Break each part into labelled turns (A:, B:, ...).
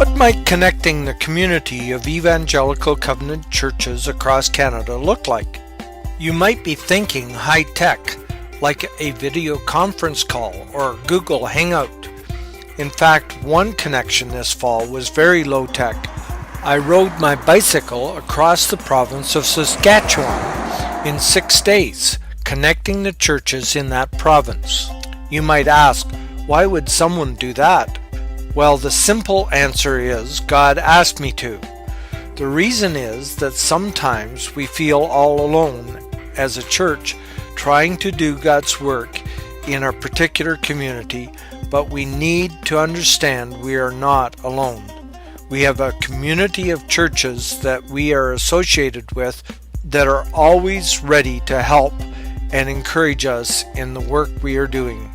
A: What might connecting the community of Evangelical Covenant Churches across Canada look like? You might be thinking high-tech, like a video conference call or Google Hangout. In fact, one connection this fall was very low-tech. I rode my bicycle across the province of Saskatchewan in 6 days, connecting the churches in that province. You might ask, why would someone do that? Well, the simple answer is, God asked me to. The reason is that sometimes we feel all alone as a church trying to do God's work in our particular community, but we need to understand we are not alone. We have a community of churches that we are associated with that are always ready to help and encourage us in the work we are doing.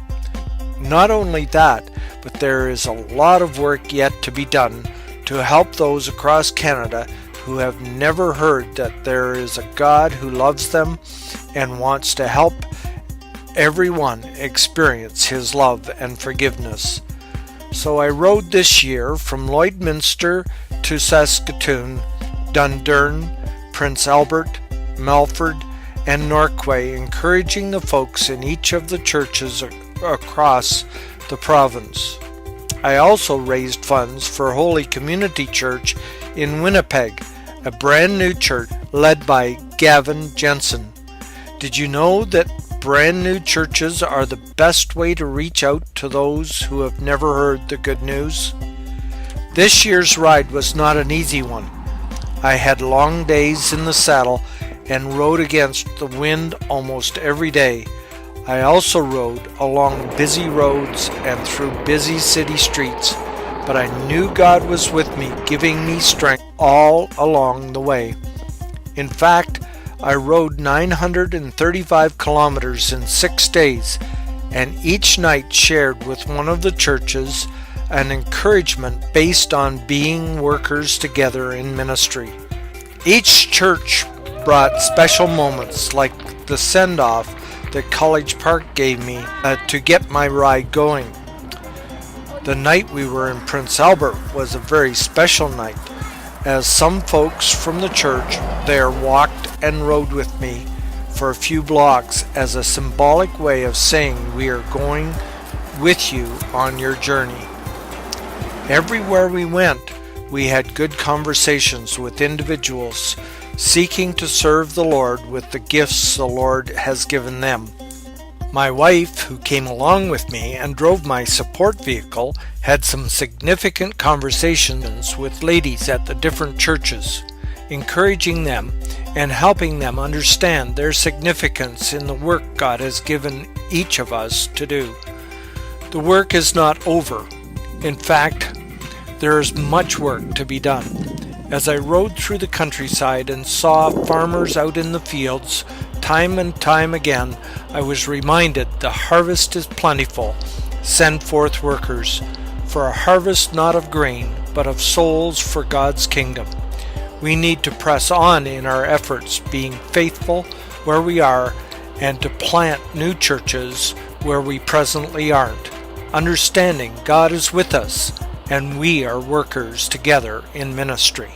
A: Not only that, but there is a lot of work yet to be done to help those across Canada who have never heard that there is a God who loves them and wants to help everyone experience His love and forgiveness. So I rode this year from Lloydminster to Saskatoon, Dundurn, Prince Albert, Melford, and Norquay, encouraging the folks in each of the churches across the province. I also raised funds for Holy Community Church in Winnipeg, a brand new church led by Gavin Jensen. Did you know that brand new churches are the best way to reach out to those who have never heard the good news? This year's ride was not an easy one. I had long days in the saddle and rode against the wind almost every day. I also rode along busy roads and through busy city streets, but I knew God was with me, giving me strength all along the way. In fact, I rode 935 kilometers in 6 days, and each night shared with one of the churches an encouragement based on being workers together in ministry. Each church brought special moments like the send-off that College Park gave me to get my ride going. The night we were in Prince Albert was a very special night, as some folks from the church there walked and rode with me for a few blocks as a symbolic way of saying we are going with you on your journey. Everywhere we went, we had good conversations with individuals seeking to serve the Lord with the gifts the Lord has given them. My wife, who came along with me and drove my support vehicle, had some significant conversations with ladies at the different churches, encouraging them and helping them understand their significance in the work God has given each of us to do. The work is not over. In fact, there is much work to be done. As I rode through the countryside and saw farmers out in the fields, time and time again, I was reminded the harvest is plentiful. Send forth workers, for a harvest not of grain, but of souls for God's kingdom. We need to press on in our efforts, being faithful where we are, and to plant new churches where we presently aren't, understanding God is with us and we are workers together in ministry.